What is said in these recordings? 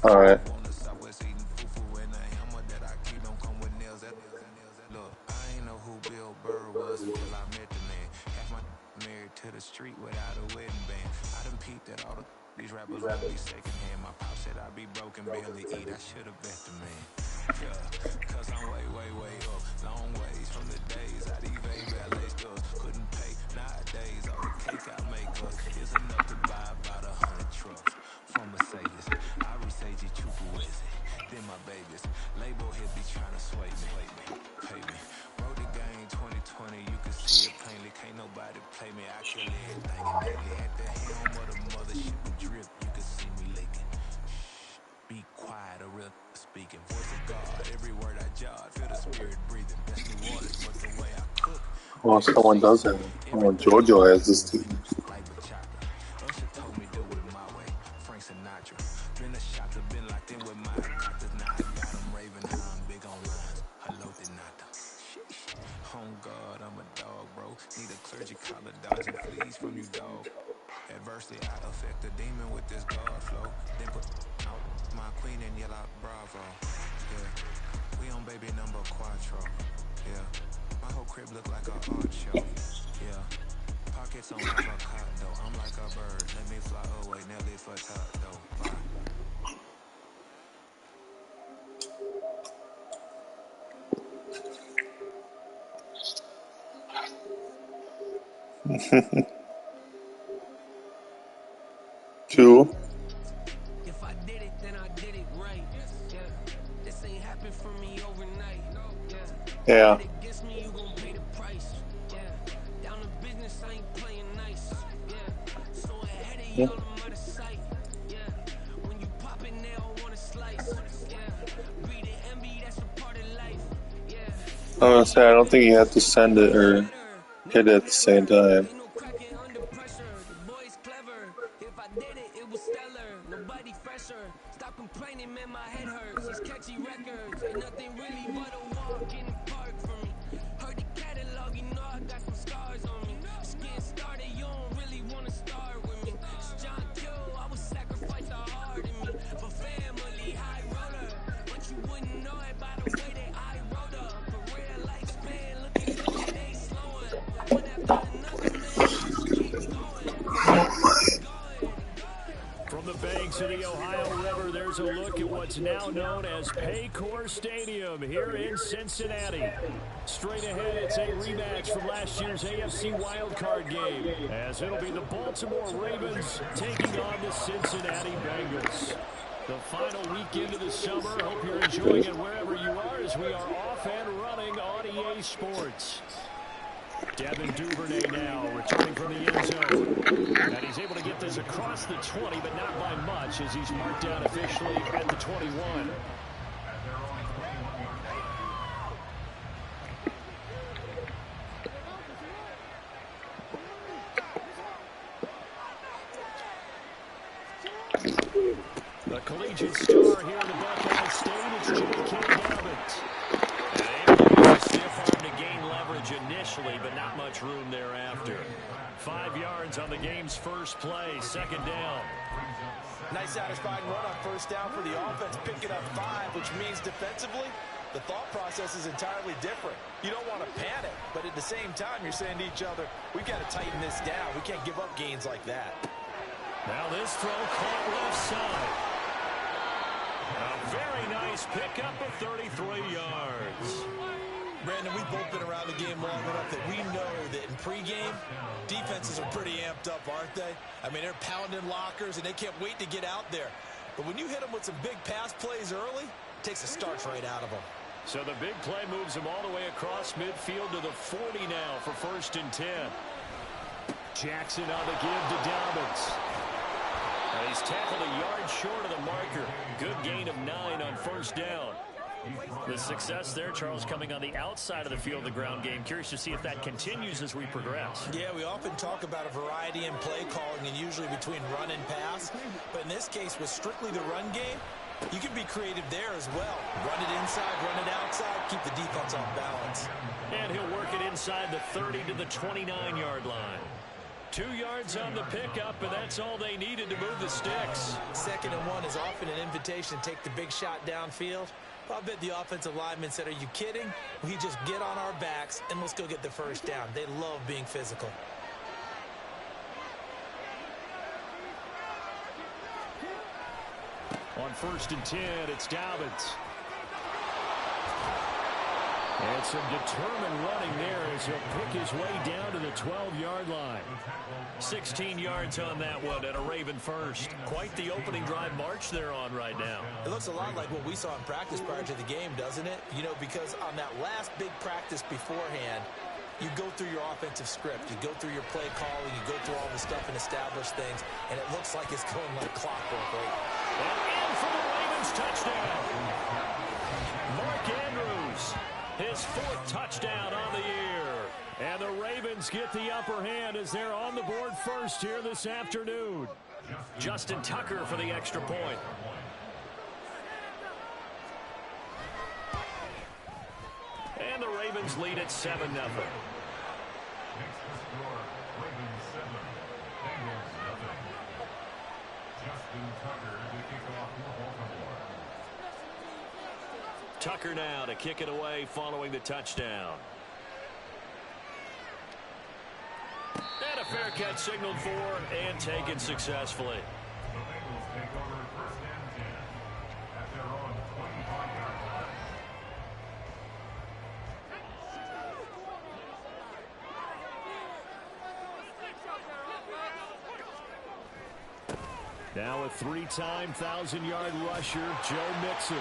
All right. To the street without a wedding band. I done peeped at all these rappers won't be secondhand. My pop said I'd be broken, barely eat. I should have bet the man. Yeah, cause I'm way up. Long ways from the days I these valet stuff. Couldn't pay nowadays. All the cake I make us is enough to buy about 100 trucks. From Mercedes, I resage it, then my babies. Label here be trying to sway me, pay me. Wrote the game 2020, you can see it plainly. Can't nobody play me. I kill everything innately. At the helm of the mothership and drip, you can see me leaking. Shh, be quiet, a real speaking. Voice of God, every word I jot. Feel the spirit breathing. Best new waters, but the way I cook. Well, someone does have. Oh, JoJo has this team. Like bachata. Usher told me do it my way. Frank Sinatra. Been a shot to been locked in with my doctors. Now I got them raving how I'm big on lines. Hello, did not. On God, I'm a dog, bro. Need a clergy collar, dodging fleas from you, dog. Adversely, I affect the demon with this God flow. Then put out my queen and yell out bravo. Yeah, we on baby number quattro. Yeah, my whole crib look like a art show. Yeah, pockets on avocado. I'm like a bird. Let me fly away, Nelly for tato. Bye. Two. If I did it, then I did it right. Yeah, this ain't happened for me overnight. Yeah. It gets me, you gon' pay the price. Yeah, down to business, I ain't playing nice. Yeah, so ahead of y'all, I'm out of sight. Yeah, when you pop it, they don't wanna slice. Yeah, breathe and envy, that's a part of life. Yeah, I'm gonna say I don't think you have to send it or hit it at the same time. ain't no cracking under pressure. The boy's clever. If I did it, it was stellar. Nobody fresher. Stop complaining, man, my head hurts. These catchy records ain't nothing really but a walk in the park for me. Heard the catalog, you know I got some scars on me. Just getting started, you don't really wanna start with me. It's John Q, I would sacrifice the heart in me for family, high roller. But you wouldn't know it by the way that I wrote up. Career lifespan, looking good, it ain't slowing. One after another, man, we just keep going. From the banks of the Ohio River, there's a look at what's now known as Paycor Stadium here in Cincinnati. Straight ahead, it's a rematch from last year's AFC wildcard game, as it'll be the Baltimore Ravens taking on the Cincinnati Bengals. The final weekend of the summer. Hope you're enjoying it wherever you are, as we are off and running on EA Sports. Devin Duvernay now returning from the end zone. And he's able to get this across the 20, but not by much, as he's marked down officially at the 21. The collegiate star here in the Buckeye State, it's J.K. Dobbins. And able to use a stiff arm to gain leverage initially, but not much room thereafter. 5 yards on the game's first play, second down. Nice satisfying run on first down for the offense, picking up 5, which means defensively, the thought process is entirely different. You don't want to panic, but at the same time, you're saying to each other, we've got to tighten this down. We can't give up gains like that. Now this throw caught left side. A very nice pickup of 33 yards. Brandon, we've both been around the game long enough that we know that in pregame, defenses are pretty amped up, aren't they? I mean, they're pounding lockers, and they can't wait to get out there. But when you hit them with some big pass plays early, it takes the starch right out of them. So the big play moves them all the way across midfield to the 40 now for 1st and 10. Jackson on the give to Dobbins. And he's tackled a yard short of the marker. Good gain of 9 on first down. The success there, Charles, coming on the outside of the field, the ground game. Curious to see if that continues as we progress. Yeah, we often talk about a variety in play calling and usually between run and pass. But in this case, with strictly the run game, you can be creative there as well. Run it inside, run it outside, keep the defense off balance. And he'll work it inside the 30 to the 29-yard line. 2 yards on the pickup, and that's all they needed to move the sticks. 2nd and 1 is often an invitation to take the big shot downfield. I bet the offensive lineman said, are you kidding? We just get on our backs and let's go get the first down. They love being physical. On 1st and 10, it's Dobbins. And some determined running there as he'll pick his way down to the 12-yard line. 16 yards on that one and a Raven first. Quite the opening drive march they're on right now. It looks a lot like what we saw in practice prior to the game, doesn't it? You know, because on that last big practice beforehand, you go through your offensive script. You go through your play calling. You go through all the stuff and establish things. And it looks like it's going like clockwork, right? And in for the Ravens touchdown. Mark Andrews. His 4th touchdown on the year. And the Ravens get the upper hand as they're on the board first here this afternoon. Justin Tucker for the extra point. And the Ravens lead at 7-0. Tucker now to kick it away following the touchdown. And a fair catch signaled for and taken successfully. Now a 3-time 1,000-yard rusher, Joe Mixon.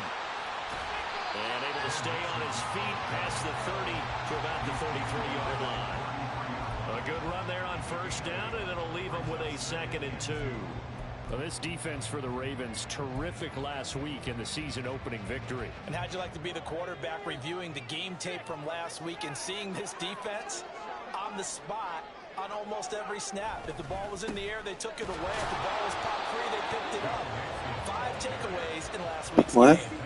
And able to stay on his feet past the 30 to about the 33-yard line. A good run there on 1st down, and it'll leave him with a 2nd and 2. Well, this defense for the Ravens, terrific last week in the season-opening victory. And how'd you like to be the quarterback reviewing the game tape from last week and seeing this defense on the spot on almost every snap? If the ball was in the air, they took it away. If the ball was popped free, they picked it up. 5 takeaways in last week's game.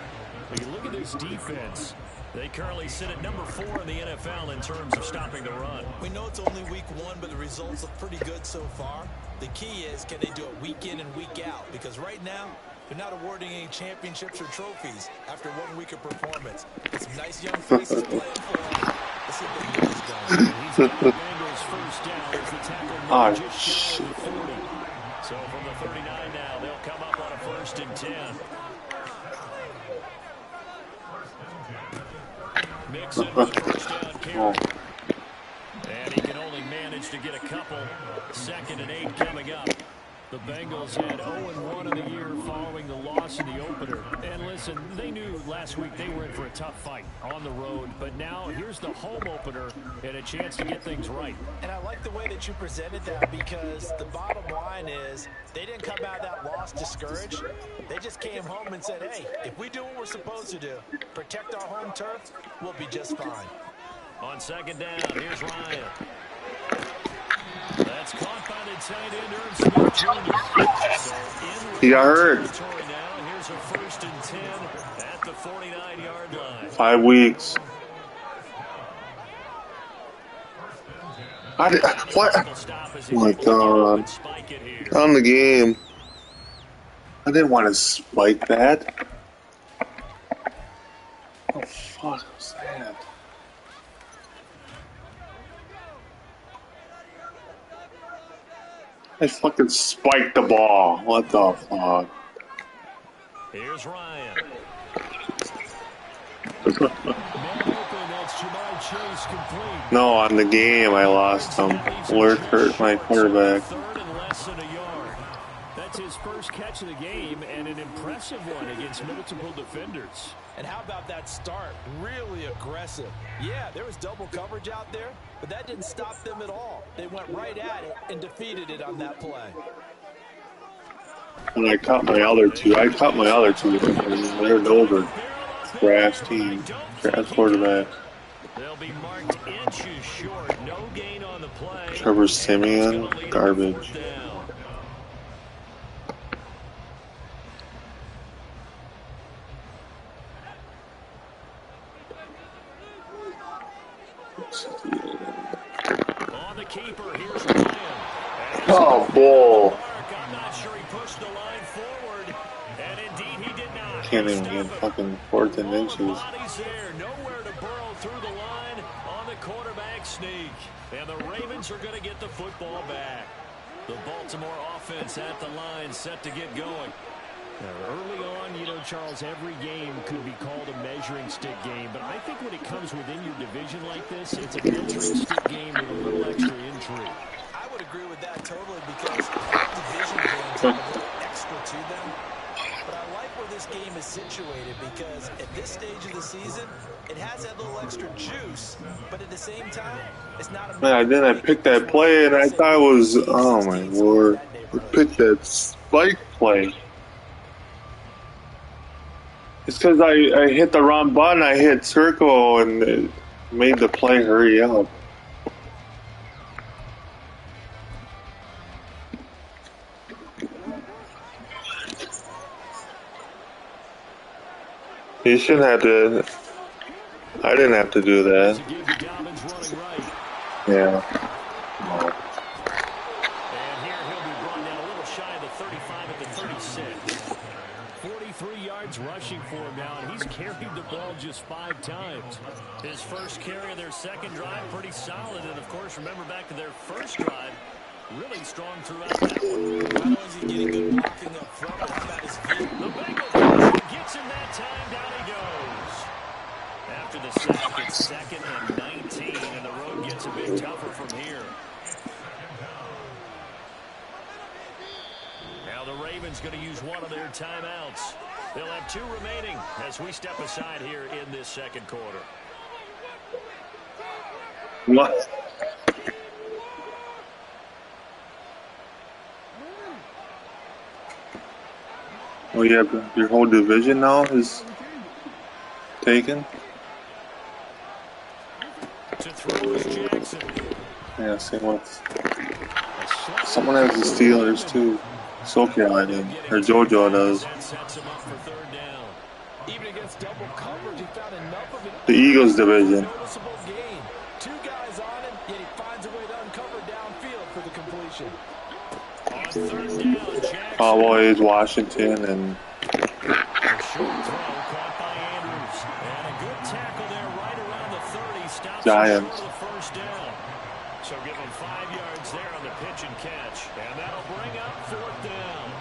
When you look at this defense, they currently sit at number 4 in the NFL in terms of stopping the run. We know it's only week 1, but the results look pretty good so far. The key is, can they do it week in and week out? Because right now, they're not awarding any championships or trophies after 1 week of performance. Some nice young faces playing for them. Let's see if they can get this going. He's got the Bengals first down as the tackle just shy of the 40. So from the 39 now, they'll come up on a 1st and 10. Mixon with the first down carry. And he can only manage to get a couple. 2nd and 8 coming up. The Bengals had 0-1 in the year following the loss in the opener. And listen, they knew last week they were in for a tough fight on the road. But now here's the home opener and a chance to get things right. And I like the way that you presented that, because the bottom line is they didn't come out of that loss discouraged. They just came home and said, hey, if we do what we're supposed to do, protect our home turf, we'll be just fine. On 2nd down, here's Ryan. That's caught by the tight end, Irv Smith Jr. He got hurt. Now, here's a 1st and 10 at the 49-yard line. 5 weeks. What? Oh my God. On the game. I didn't want to spike that. Oh, fuck was that? I fucking spiked the ball. What the fuck? Here's Ryan. No, on the game I lost him. Lurk hurt my quarterback. 3rd and less than a yard. That's his first catch of the game and an impressive one against multiple defenders. And how about that start? Really aggressive. Yeah, there was double coverage out there, but that didn't stop them at all. They went right at it and defeated it on that play. And I cut my other two. They're an older trash team. Trash quarterback. They'll be marked inches short. No gain on the play. Trevor Simeon, garbage. On the keeper, here's Ryan. Oh, bull. I'm not sure he pushed the line forward. And indeed he did not. Can't even get fucking 4th and inches. Bodies there. Nowhere to burrow through the line on the quarterback sneak. And the Ravens are going to get the football back. The Baltimore offense at the line set to get going. Early on, you know, Charles, every game could be called a measuring stick game. But I think when it comes within your division like this, it's a measuring stick game with a little extra intrigue. I would agree with that totally because division games have a little extra to them. But I like where this game is situated because at this stage of the season, it has that little extra juice. But at the same time, it's not a... Man, then I picked that play and I thought it was, oh my lord. I picked that spike play. It's because I hit the wrong button. I hit circle and it made the play hurry up. You shouldn't have to. I didn't have to do that. Yeah. And here he'll be brought down a little shy of the 35 at the 36. 43 yards rushing for him now, and he's carried the ball just 5 times. His first carry of their second drive, pretty solid. And, of course, remember back to their first drive, really strong throughout that one. Not only is he getting good blocking up front, but how about his view? The Bengals gets him that time. Down he goes. After the sack, it's 2nd and 19, and the road gets a bit tougher from here. Now the Ravens going to use one of their timeouts. They'll have 2 remaining as we step aside here in this second quarter. What? Oh, yeah, your whole division now is taken? To throw is Jackson. Yeah, same with... Someone has the Steelers, too. SoCal, I think. Or JoJo does. Even against double coverage, he found enough of it. The Eagles division. Noticeable gain. 2 guys on him, yet he finds a way to uncover downfield for the completion. On 3rd down, Jackson. Cowboys, Washington, and... Short throw caught by Andrews. And a good tackle there right around the 30. Stops Giants. the first down. So give him 5 yards there on the pitch and catch. And that'll bring up 4th down.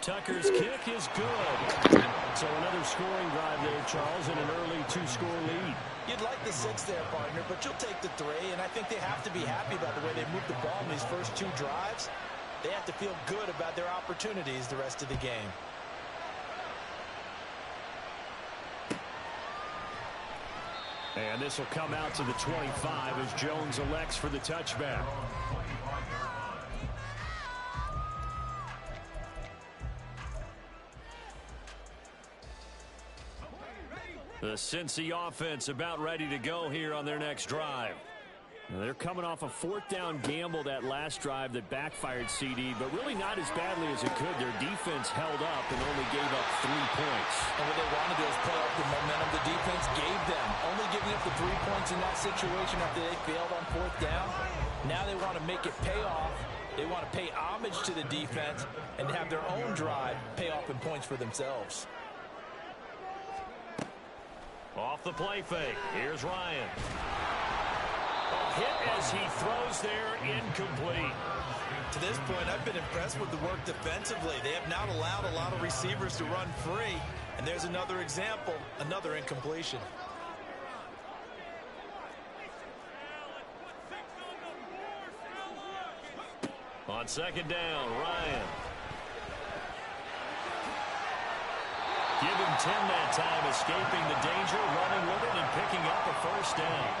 Tucker's kick is good. So another scoring drive there, Charles, and an early 2-score lead. You'd like the 6 there, partner, but you'll take the 3, and I think they have to be happy about the way they moved the ball in these first 2 drives. They have to feel good about their opportunities the rest of the game. And this will come out to the 25 as Jones elects for the touchback. The Cincy offense about ready to go here on their next drive. They're coming off a 4th down gamble that last drive that backfired CD, but really not as badly as it could. Their defense held up and only gave up 3 points. And what they want to do is play off the momentum the defense gave them. Only giving up the 3 points in that situation after they failed on 4th down. Now they want to make it pay off. They want to pay homage to the defense and have their own drive pay off in points for themselves. Off the play fake. Here's Ryan. A hit as he throws there, incomplete. To this point, I've been impressed with the work defensively. They have not allowed a lot of receivers to run free. And there's another example, another incompletion. On 2nd down, Ryan. Give him 10 that time, escaping the danger, running with it, and picking up a 1st down.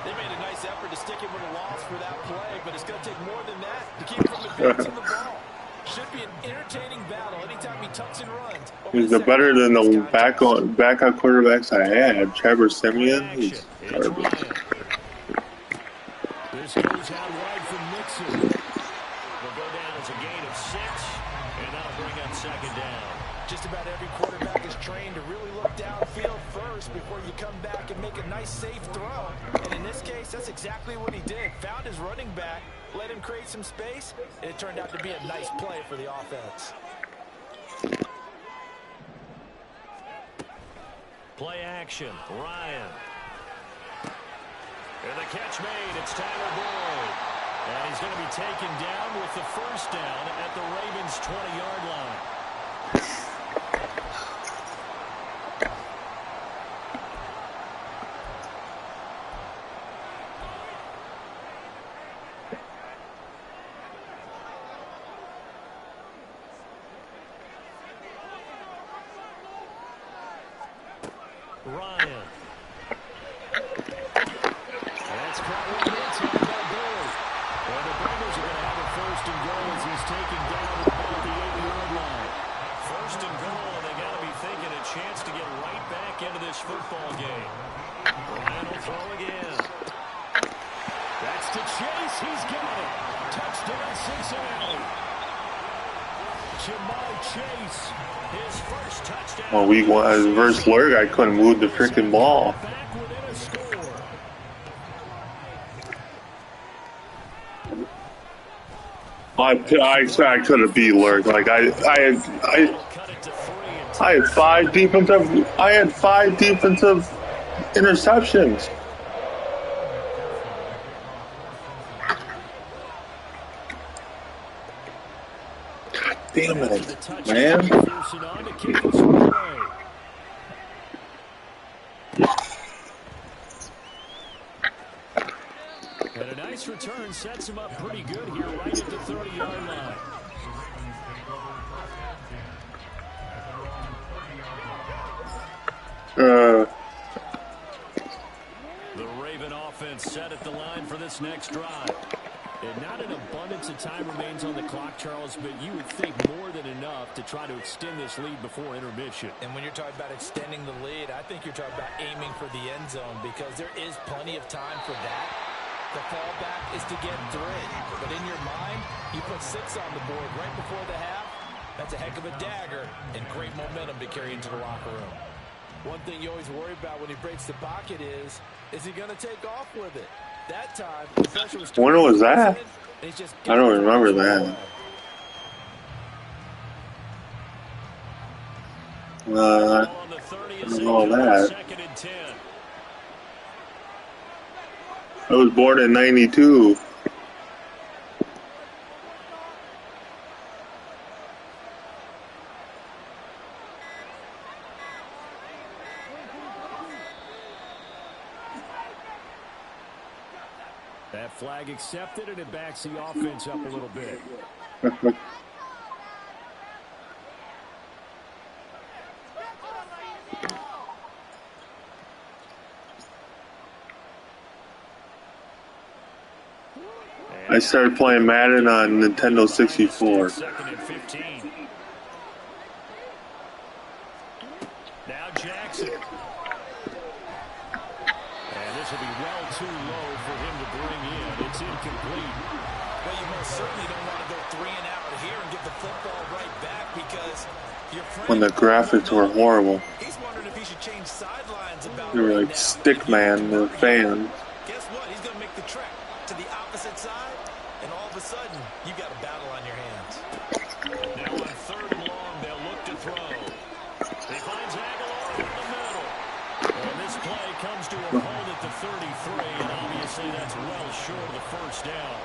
They made a nice effort to stick him with a loss for that play, but it's going to take more than that to keep him from advancing the ball. Should be an entertaining battle anytime he tucks and runs. He's better than the backup quarterbacks I had. Trevor Simeon. He's garbage. This goes out wide from Nixon. Will go down as a gain of 6, and that'll bring up 2nd down. Just about every quarterback is trained to really look downfield first before you come back and make a nice, safe throw. And in this case, that's exactly what he did. Found his running back, let him create some space, and it turned out to be a nice play for the offense. Play action, Ryan. And the catch made, it's Tyler Boyd. And he's going to be taken down with the first down at the Ravens' 20-yard line. Ryan. That's caught one more time by Boyd. And the Bengals are going to have a first and goal as he's taken down at about the 8-yard line. First and goal, and they got to be thinking a chance to get right back into this football game. Ryan will throw again. That's to Chase. He's got it. Touchdown, Cincinnati. Jamar Chase, his first touchdown. Well, week 1 versus Lurk, I couldn't move the freaking ball. Back within a score. I could have beat Lurk. Like I had 5 defensive interceptions. Damn it, man. And a nice return sets him up pretty good here right at the 30-yard line. The Raven offense set at the line for this next drive. And not an abundance of time remains on the clock, Charles, but you would think more than enough to try to extend this lead before intermission. And when you're talking about extending the lead, I think you're talking about aiming for the end zone because there is plenty of time for that. The fallback is to get 3. But in your mind, you put 6 on the board right before the half. That's a heck of a dagger and great momentum to carry into the locker room. One thing you always worry about when he breaks the pocket is he going to take off with it? That time, the pressure was when was that? I don't remember that. I don't know that. I was born in '92. That flag accepted, and it backs the offense up a little bit. I started playing Madden on Nintendo 64. Second and 15. Now Jackson. And this will be well too low for him to bring in. It's incomplete. Well, you most certainly don't want to go 3 and out here and get the football right back because when the graphics were horrible. He's wondering if he should change sidelines about they were like Stickman, the fan. Guess what? He's going to make the trek to the opposite side, and all of a sudden, you got a battle on your hands. Now on 3rd and long, they'll look to throw. He finds Aguilar in the middle. And this play comes to a hold at the 33, and obviously that's well short of the first down.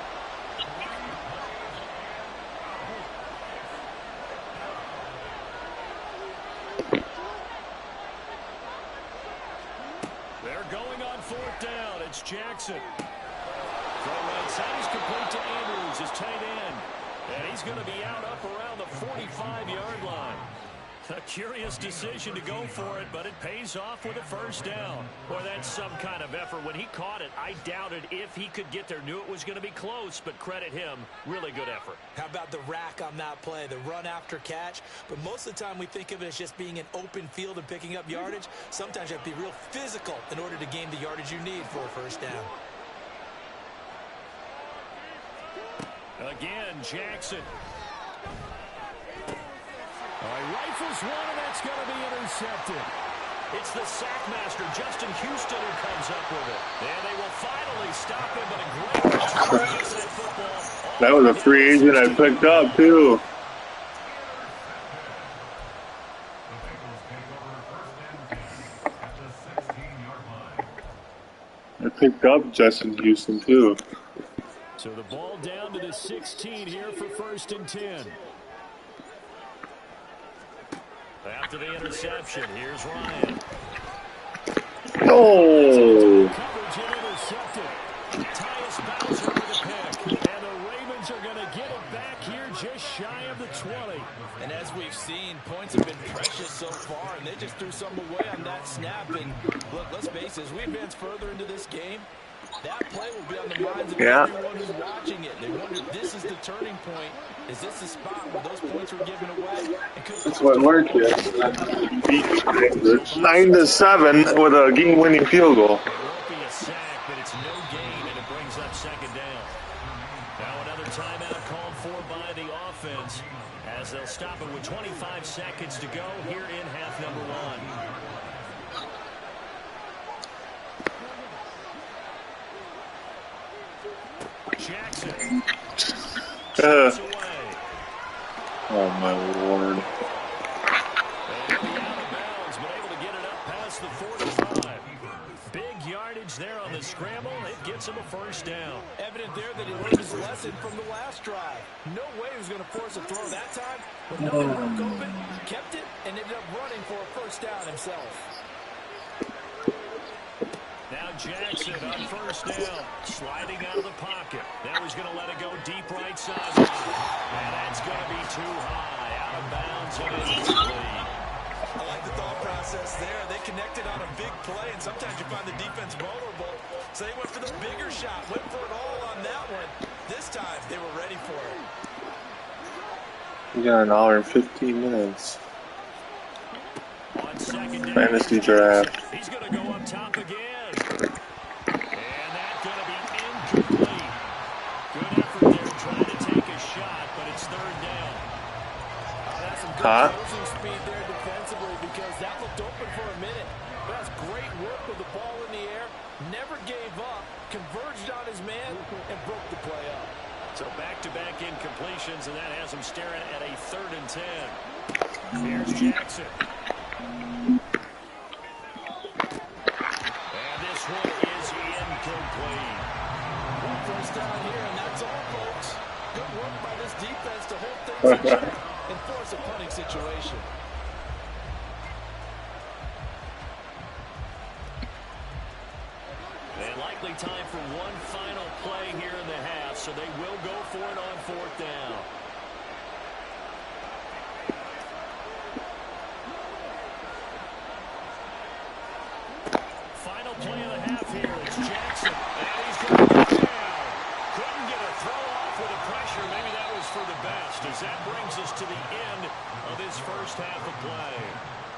They're going on 4th down. It's Jackson. Throw right side is complete to Andrews, his tight end. And he's going to be out up around the 45-yard line. A curious decision to go for it, but it pays off with a first down. Boy, that's some kind of effort. When he caught it, I doubted if he could get there. Knew it was going to be close, but credit him. Really good effort. How about the rack on that play, the run after catch? But most of the time we think of it as just being an open field and picking up yardage. Sometimes you have to be real physical in order to gain the yardage you need for a first down. Again, Jackson. Rifles one, and that's going to be intercepted. It's the sack master, Justin Houston, who comes up with it. And they will finally stop him, but a great return against that football. That was a free agent I picked up, too. I picked up Justin Houston, too. So the ball down to the 16 here for 1st and 10. After the interception, here's Ryan. No! Coverage and intercepted. Tyus Bowser with a pick. And the Ravens are going to get it back here just shy of the 20. And as we've seen, points have been precious so far, and they just threw some away on that snap. And look, let's face it, as we advance further into this game, that play will be on the minds of everyone who's watching it. They wonder if this is the turning point. Is this the spot where those points were given away? That's what worked here. 9-7 with a game-winning field goal. It won't be a sack, but it's no gain, and it brings up 2nd down. Now another timeout called for by the offense as they'll stop it with 25 seconds to go here in half number 1. Jackson. Oh, my Lord. And out of bounds, but able to get it up past the 45. Big yardage there on the scramble. It gets him a 1st down. Evident there that he learned his lesson from the last drive. No way he was going to force a throw that time. But no one broke open, kept it, and ended up running for a 1st down himself. Now Jackson on 1st down, sliding out of the pocket. Now he's going to let it go deep right side. And that's going to be too high, out of bounds, and incomplete. I like the thought process there. They connected on a big play, and sometimes you find the defense vulnerable. So they went for the bigger shot, went for it all on that one. This time, they were ready for it. We got an hour and 15 minutes. On 2nd down, Fantasy draft. he's going to go up top again. And that's going to be incomplete. Good effort there trying to take a shot, but it's 3rd down. That's some good closing speed there defensively because that looked open for a minute. But that's great work with the ball in the air. Never gave up, converged on his man, and broke the play up. So back-to-back incompletions, and that has him staring at a 3rd and 10. Here's Jackson. And this one is incomplete. 1st down here, and that's all, folks. Good work by this defense to hold things in check and force a punting situation. And likely time for one final play here in the half, so they will go for it on 4th down. Final play of the half here. It's Jackson. And he's going to get down. Couldn't get a throw off with the pressure. Maybe that was for the best, as that brings us to the end of this 1st half of play.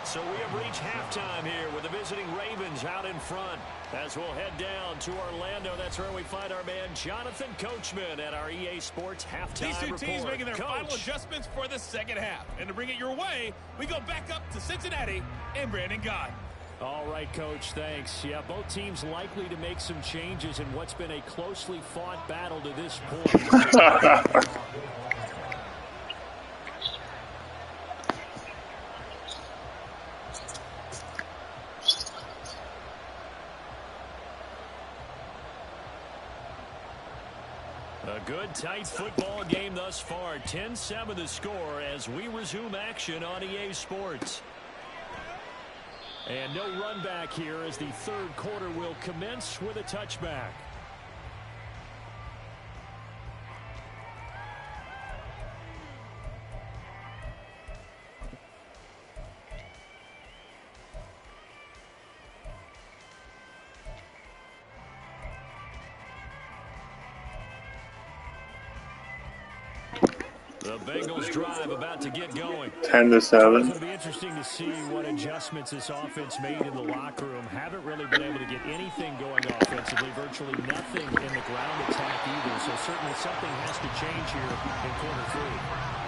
So we have reached halftime here with the visiting Ravens out in front. As we'll head down to Orlando, that's where we find our man Jonathan Coachman at our EA Sports halftime These two report. teams making their Coach. final adjustments for the 2nd half. And to bring it your way, we go back up to Cincinnati and Brandon Gott. All right, Coach, thanks. Yeah, both teams likely to make some changes in what's been a closely fought battle to this point. A good, tight football game thus far. 10-7 the score as we resume action on EA Sports. And no run back here as the 3rd quarter will commence with a touchback. The Bengals drive about to get going. 10-7. It's going to be interesting to see what adjustments this offense made in the locker room. Haven't really been able to get anything going offensively. Virtually nothing in the ground attack either. So certainly something has to change here in quarter 3.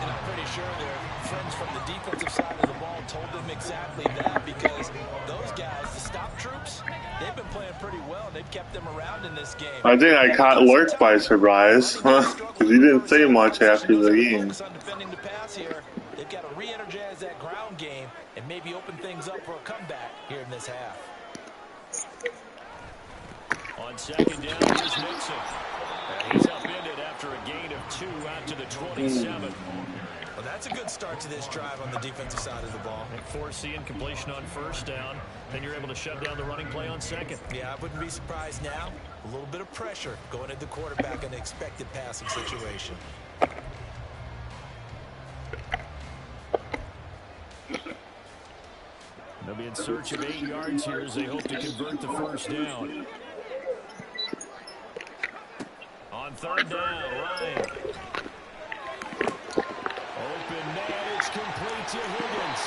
And I'm pretty sure their friends from the defensive side of the ball told them exactly that, because those guys, the stop troops, they've been playing pretty well. They've kept them around in this game. I think I caught Lurk by surprise, because he didn't say much after the game. On defending the pass here. They've got to re-energize that ground game and maybe open things up for a comeback here in this half. On second down, here's Mixon. He's upended after a gain of 2 out to the 27. Well, that's a good start to this drive on the defensive side of the ball. And force the incompletion on first down. Then you're able to shut down the running play on second. Yeah, I wouldn't be surprised now. A little bit of pressure going at the quarterback in an expected passing situation. They'll be in search of 8 yards here as they hope to convert the first down. On third down, Ryan. Open man, it's complete to Higgins.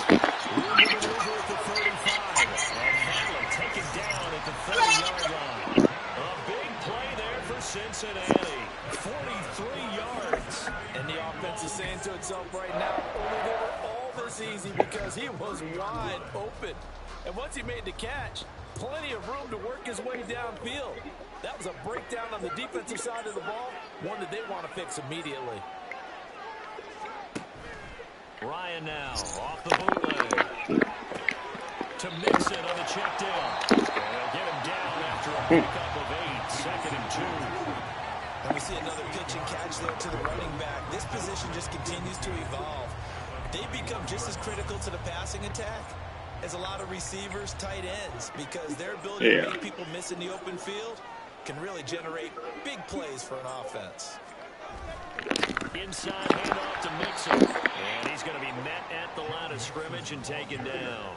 Moving it over at the 35. And taken down at the 30-yard line. A big play there for Cincinnati. 43 yards. And the offense is saying to itself right now, only they were all this easy because he was wide open. And once he made the catch, plenty of room to work his way downfield. That was a breakdown on the defensive side of the ball, one that they want to fix immediately. Ryan now off the bootleg to Mixon on the check down. And they'll get him down after a pickup of 8, second and 2. And we see another pitch and catch there to the running back. This position just continues to evolve. They become just as critical to the passing attack as a lot of receivers, tight ends, because their ability to make people miss in the open field can really generate big plays for an offense. Inside handoff to Mixon. And he's going to be met at the line of scrimmage and taken down.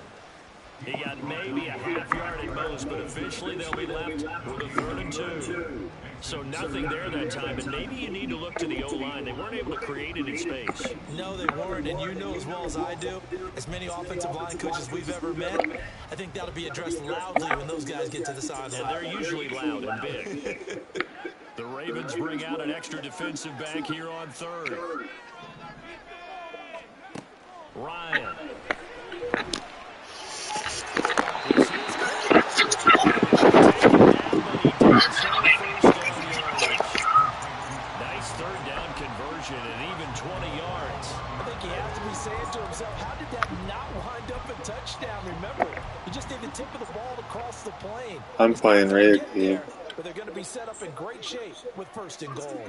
He got maybe a half yard at most, but officially they'll be left with a 3rd and 2. So nothing there that time, and maybe you need to look to the O-line. They weren't able to create any space. No, they weren't, and you know as well as I do, as many offensive line coaches we've ever met, I think that'll be addressed loudly when those guys get to the sideline. And they're usually loud and big. The Ravens bring out an extra defensive back here on 3rd. Ryan. Nice 3rd down conversion and even 20 yards. I think he has to be saying to himself, how did that not wind up a touchdown? Remember, he just need the tip of the ball to cross the plane. I'm playing Raidercave. But they're going to be set up in great shape with 1st and goal.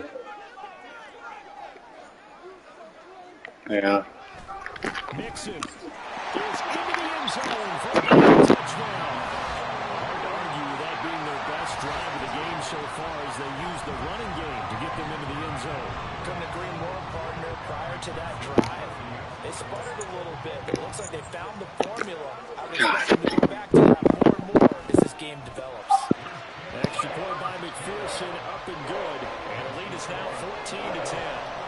Yeah. Mixon is into the end zone for a touchdown. Hard to argue with that being their best drive of the game so far as they use the running game to get them into the end zone. Couldn't agree more, partner. Prior to that drive, they sputtered a little bit, but it looks like they found the formula. I would expect them to go back to that more and more as this game develops. Extra point by McPherson, up and good. And the lead is now 14-10.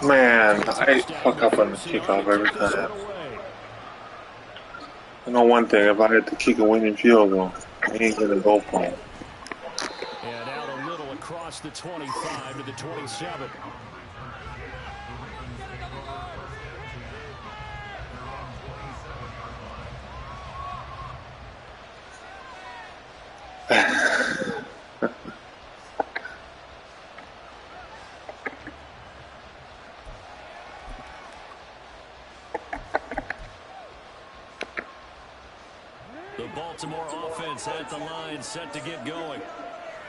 Man, I fuck up on the kickoff every time. I know one thing, if I had to kick a winning field goal, I ain't gonna go for it. And out a little across the 25 to the 27. The Baltimore offense at the line, set to get going.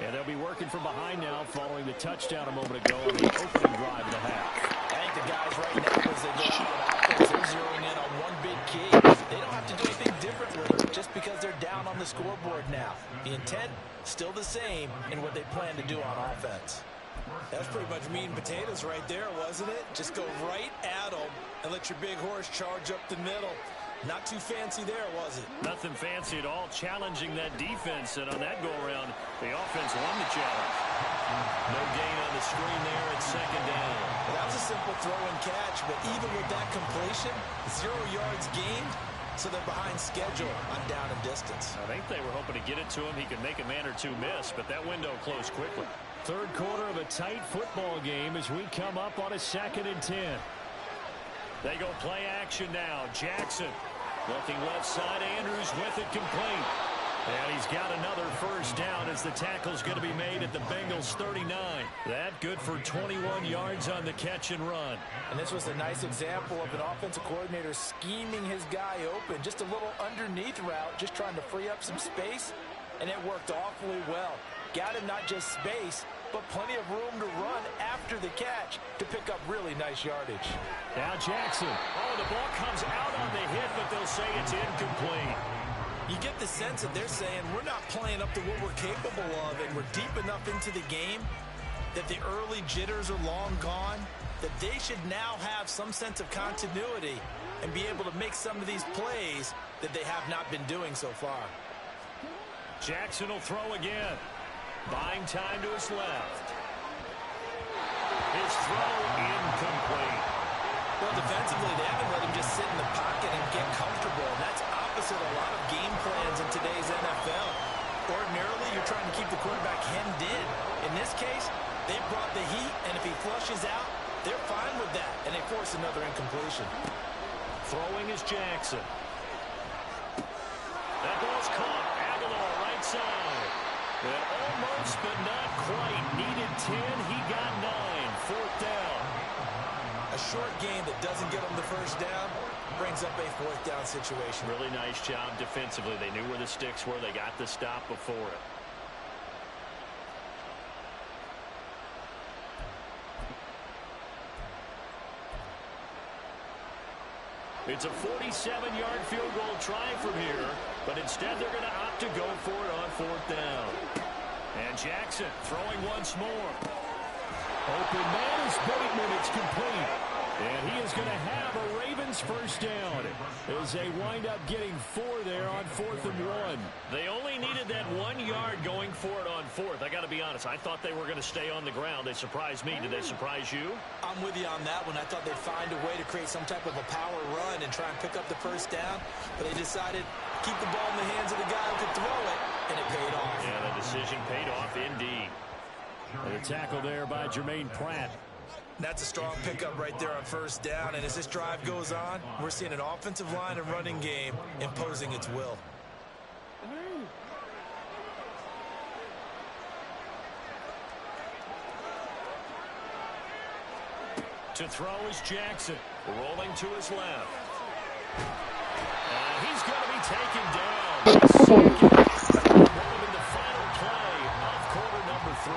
And they'll be working from behind now following the touchdown a moment ago on the opening drive of the half. I think the guys right now, as they go out on offense, they're zeroing in on one big key. They don't have to do anything differently just because they're down on the scoreboard now. The intent, still the same in what they plan to do on offense. That's pretty much meat and potatoes right there, wasn't it? Just go right at them and let your big horse charge up the middle. Not too fancy there, was it? Nothing fancy at all, challenging that defense, and on that go-around, the offense won the challenge. No gain on the screen there at second down. Well, that was a simple throw and catch, but even with that completion, 0 yards gained, so they're behind schedule on down and distance. I think they were hoping to get it to him. He could make a man or two miss, but that window closed quickly. Third quarter of a tight football game as we come up on a 2nd and 10. They go play action now. Jackson looking left side. Andrews with it complete. And he's got another first down as the tackle's going to be made at the Bengals 39. That good for 21 yards on the catch and run. And this was a nice example of an offensive coordinator scheming his guy open. Just a little underneath route, just trying to free up some space, and it worked awfully well. Got him not just space, but plenty of room to run after the catch to pick up really nice yardage. Now Jackson. Oh, the ball comes out on the hit, but they'll say it's incomplete. You get the sense that they're saying we're not playing up to what we're capable of, and we're deep enough into the game that the early jitters are long gone, that they should now have some sense of continuity and be able to make some of these plays that they have not been doing so far. Jackson will throw again. Buying time to his left. His throw incomplete. Well, defensively, they haven't let him just sit in the pocket and get comfortable, and that's opposite a lot of game plans in today's NFL. Ordinarily, you're trying to keep the quarterback hemmed in. In this case, they brought the heat, and if he flushes out, they're fine with that, and they force another incompletion. Throwing is Jackson. That ball's caught. Aguilar right side. And almost, but not quite. Needed 10. He got 9. 4th down. A short game that doesn't get them the first down brings up a 4th down situation. Really nice job defensively. They knew where the sticks were. They got the stop before it. It's a 47-yard field goal try from here, but instead they're going to opt to go for it on 4th down. And Jackson throwing once more. Open man is Bateman. It's complete. And he is going to have a Ravens first down as they wind up getting 4 there on 4th and 1. They only needed that 1 yard going for it on 4th. I got to be honest. I thought they were going to stay on the ground. They surprised me. Did they surprise you? I'm with you on that one. I thought they'd find a way to create some type of a power run and try and pick up the first down. But they decided to keep the ball in the hands of the guy who could throw it, and it paid off. Yeah, the decision paid off indeed. And a tackle there by Jermaine Pratt. That's a strong pickup right there on first down. And as this drive goes on, we're seeing an offensive line and running game imposing its will. To throw is Jackson. Rolling to his left. And he's going to be taken down. In the final play of quarter number 3.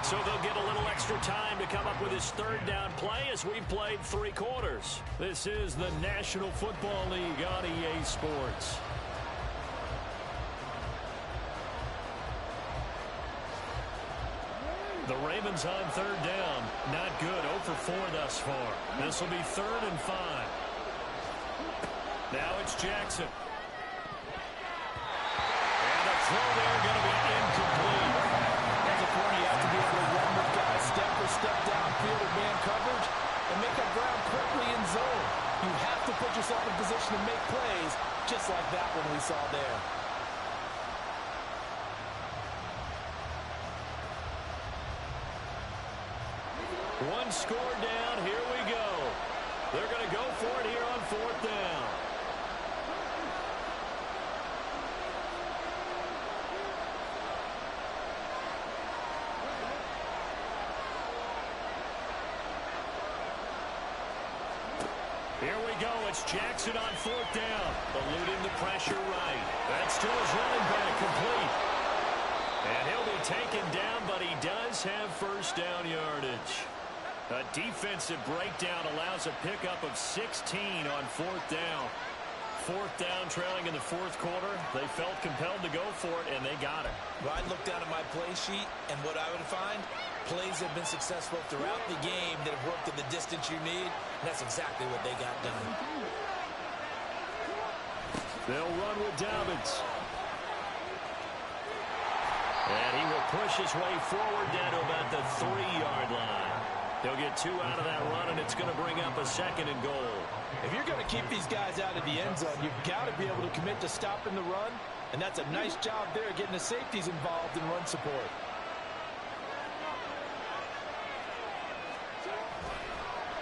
So they'll get a little extra time to come up with his 3rd down play as we've played 3 quarters. This is the National Football League on EA Sports. The Ravens on 3rd down. Not good. 0 for 4 thus far. This will be 3rd and 5. Now it's Jackson. And a throw there going to be incomplete. As a corner, you have to be able to run with guys step for step downfield with man coverage and make up ground quickly in zone. You have to put yourself in position to make plays, just like that one we saw there. One score down. Here we go. They're going to go for it here on 4th down. Here we go. It's Jackson on 4th down. Eluding the pressure right. That's to his running back, complete. And he'll be taken down, but he does have first down yardage. A defensive breakdown allows a pickup of 16 on 4th down. 4th down trailing in the 4th quarter. They felt compelled to go for it, and they got it. Well, I looked down at my play sheet, and what I would find, plays have been successful throughout the game that have worked at the distance you need, and that's exactly what they got done. They'll run with Dobbins. And he will push his way forward down to about the 3-yard line. They'll get 2 out of that run, and it's going to bring up a 2nd and goal. If you're going to to keep these guys out of the end zone, you've got to be able to commit to stopping the run, and that's a nice job there getting the safeties involved in run support.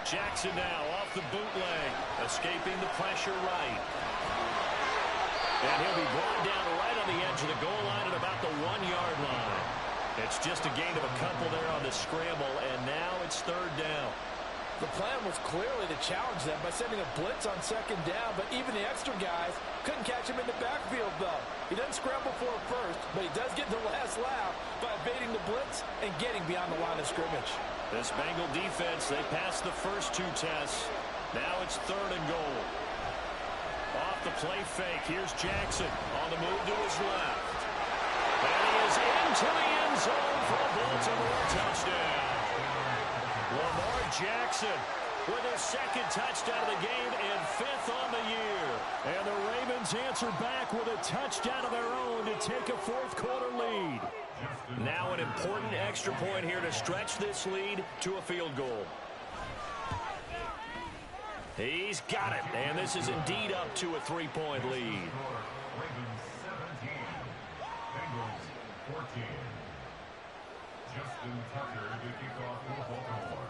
Jackson now off the bootleg, escaping the pressure right. And he'll be brought down right on the edge of the goal line at about the 1-yard line. It's just a gain of a couple there on the scramble, and now it's third down. The plan was clearly to challenge them by sending a blitz on second down, but even the extra guys couldn't catch him in the backfield, though. He doesn't scramble for it first, but he does get the last laugh by evading the blitz and getting beyond the line of scrimmage. This Bengal defense, they passed the first 2 tests. Now it's third and goal. Off the play fake, here's Jackson on the move to his left. And he is into the end zone for a Baltimore touchdown. Lamar Jackson with his second touchdown of the game and 5th on the year. And the Ravens answer back with a touchdown of their own to take a 4th quarter lead. Now an important extra point here to stretch this lead to a field goal. He's got it, and this is indeed up to a 3-point lead.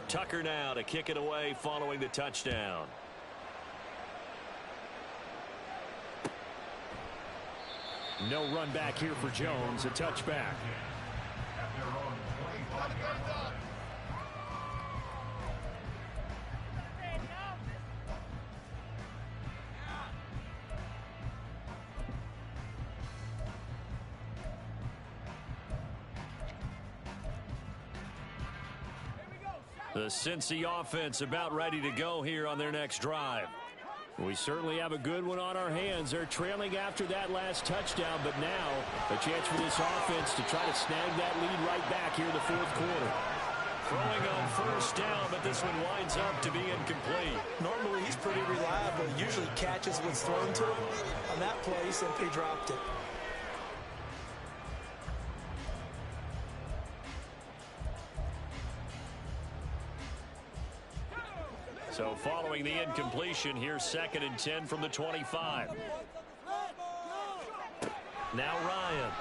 Tucker now to kick it away following the touchdown. No run back here for Jones, a touchback. The Cincy offense about ready to go here on their next drive. We certainly have a good one on our hands. They're trailing after that last touchdown, but now a chance for this offense to try to snag that lead right back here in the 4th quarter. Throwing on first down, but this one winds up to be incomplete. Normally he's pretty reliable. He usually catches what's thrown to him. On that play, he simply dropped it. So following the incompletion, here's 2nd and 10 from the 25. Now Ryan.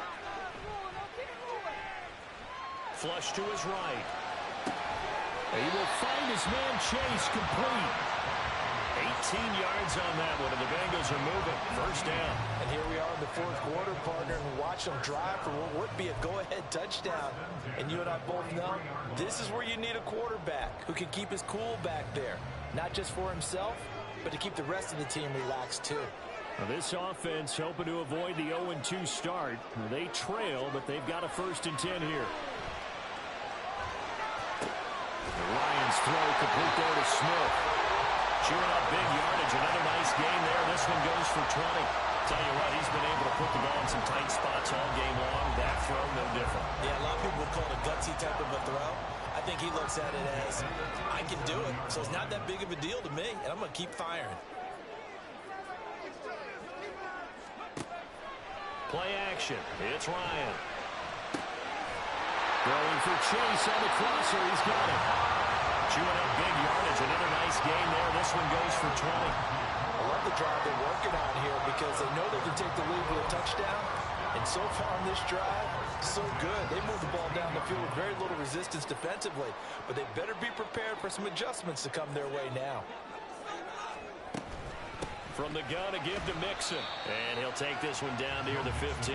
Flush to his right. He will find his man Chase complete. 18 yards on that one, and the Bengals are moving. First down. And here we are in the 4th quarter, partner, and watch them drive for what would be a go-ahead touchdown. And you and I both know this is where you need a quarterback who can keep his cool back there. Not just for himself, but to keep the rest of the team relaxed, too. Now this offense hoping to avoid the 0-2 start. They trail, but they've got a 1st and 10 here. The Lions throw complete there to Smith. Chewing up big yardage. Another nice gain there. This one goes for 20. Tell you what, he's been able to put the ball in some tight spots all game long. That throw, no different. Yeah, a lot of people would call it a gutsy type of a throw. I think he looks at it as, I can do it, so it's not that big of a deal to me, and I'm going to keep firing. Play action. It's Ryan. Throwing for Chase on the crosser. He's got it. Chewing up big yardage. Another nice gain there. This one goes for 20. I love the drive they're working on here because they know they can take the lead with a touchdown. And so far on this drive, so good. They move the ball down the field with very little resistance defensively. But they better be prepared for some adjustments to come their way now. From the gun, a give to Mixon. And he'll take this one down near the 15.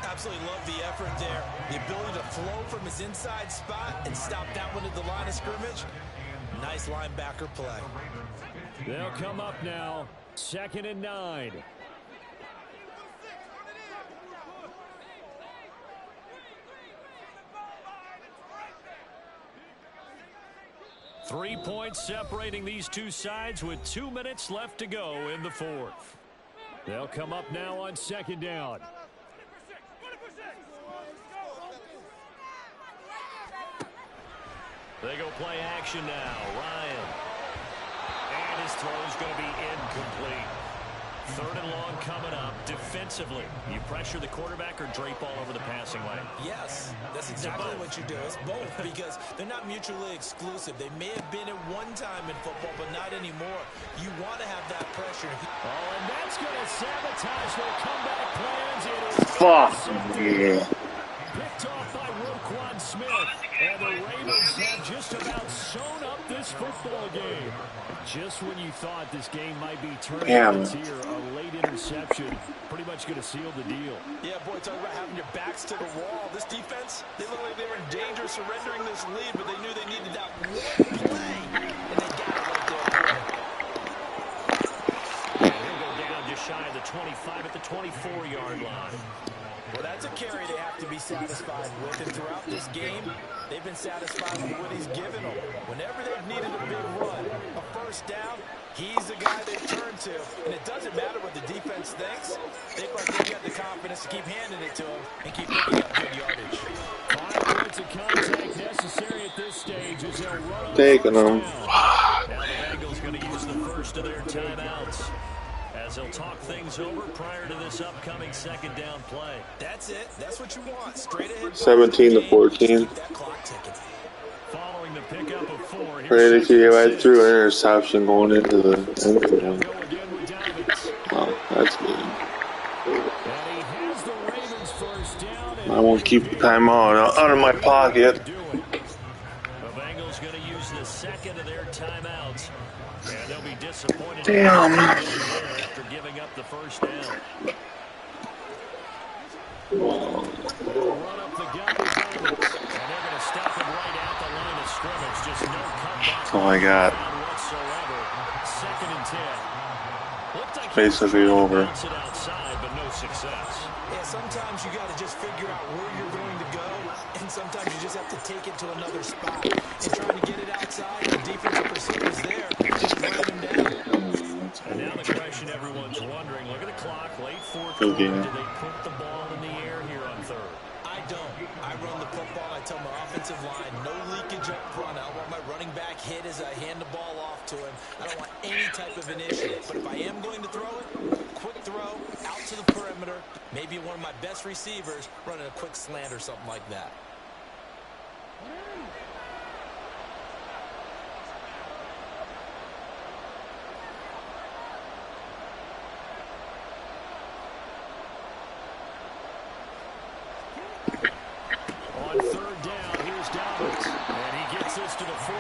Absolutely love the effort there. The ability to flow from his inside spot and stop that one at the line of scrimmage. Nice linebacker play. They'll come up now. 2nd and 9. 3 points separating these two sides with 2 minutes left to go in the 4th. They'll come up now on 2nd down. They go play action now. Ryan. And his throw is going to be incomplete. 3rd and long coming up. Defensively, you pressure the quarterback or drape all over the passing lane? Yes, that's exactly what you do. It's both because they're not mutually exclusive. They may have been at one time in football, but not anymore. You want to have have that pressure. Oh, and that's going to sabotage their comeback plans. It is Fuck intercepted. yeah. Picked off by Roquan Smith. And the Ravens have just about sewn up this football game. Just when you thought this game might be turning heads here, a late interception pretty much going to seal the deal. Yeah, boy, talk about having your backs to the wall. This defense, they look like they were in danger of surrendering this lead, but they knew they needed that one play, and they got it right there. And he'll go down just shy of the 25 at the 24-yard line. Well, that's a carry they have to be satisfied with. And throughout this game, they've been satisfied with what he's given them. Whenever they've needed a big run, a first down, he's the guy they turn to. And it doesn't matter what the defense thinks. They look like they've got the confidence to keep handing it to him and keep picking up good yardage. 5 points of contact necessary at this stage as they'll run on Taking them. Now the Bengals going to use the first of their timeouts as they'll talk things over prior to this upcoming second down play. That's it. That's what you want. Straight ahead. 17-14. Following the pickup of 4. Raidercave, I threw an interception going into the end zone. Wow, that's good. I won't keep the timeout out of my pocket. The Bengals going to use the second of their timeouts. And they'll be disappointed after giving up the first down. Run up the gut with Owens. And they're going to stop him right at the line of scrimmage. Just no comeback. That's all I got. Whatsoever. Second and 10. Looked like basically over. Outside, but no success. Yeah, sometimes you got to just figure out where you're going to go, and sometimes you just have to take it to another spot. And trying to get it outside, the defensive pursuit is there. Just run him down. And now the question everyone's wondering, look at the clock, late fourth quarter, do they put the ball in the air here on third? I don't. I run the football. I tell my offensive line, no leakage up front. I don't want my running back hit as I hand the ball off to him. I don't want any type of an issue. But if I am going to throw it, quick throw, out to the perimeter, maybe one of my best receivers running a quick slant or something like that. On third down, here's Dobbins. And he gets this to the 48,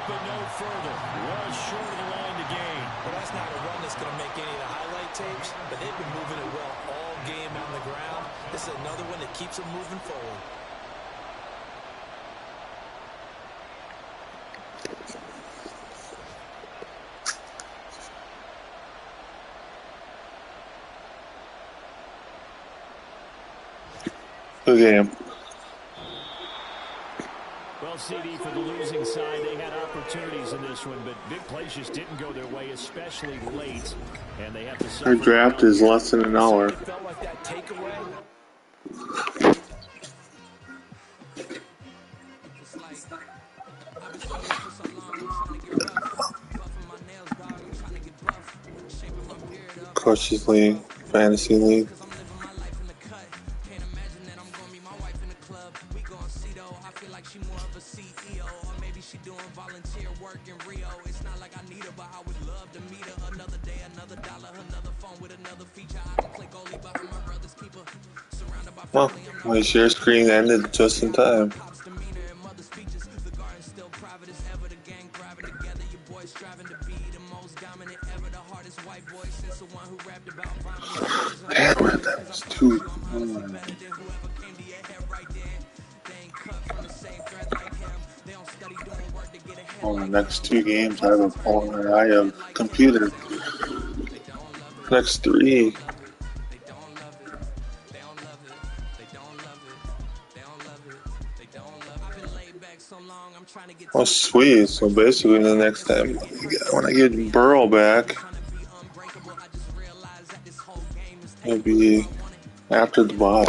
but no further. Was short of the line to gain. Well, that's not a run that's going to make any of the highlight tapes, but they've been moving it well all game on the ground. This is another one that keeps them moving forward. Good game. Well, CD, for the losing side, they had opportunities in this one, but big plays just didn't go their way, especially late. And they have to. Our draft is less than an hour. Felt like that takeaway. Crush's League, Fantasy League. Well, my share screen ended just in time. Damn it, that was too. Well, the next 2 games I have a phone or I have a computer. Next 3. Oh, sweet. So basically the next time when I get Burrow back, it'll be after the bye.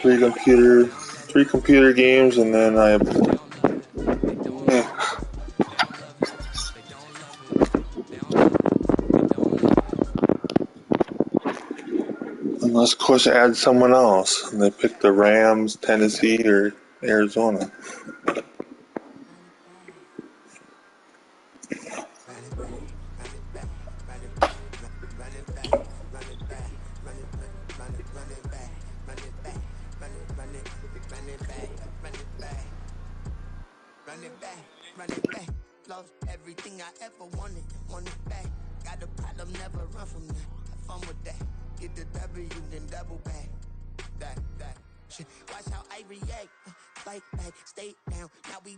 three computer games, and then I. Unless, of course, I add someone else, and they pick the Rams, Tennessee, or Arizona. Run it back. Lost everything I ever wanted it back. Got a problem, never run from that. Have fun with that. Get the W, then double back. That shit. Watch how I react. Fight back, stay down. Now we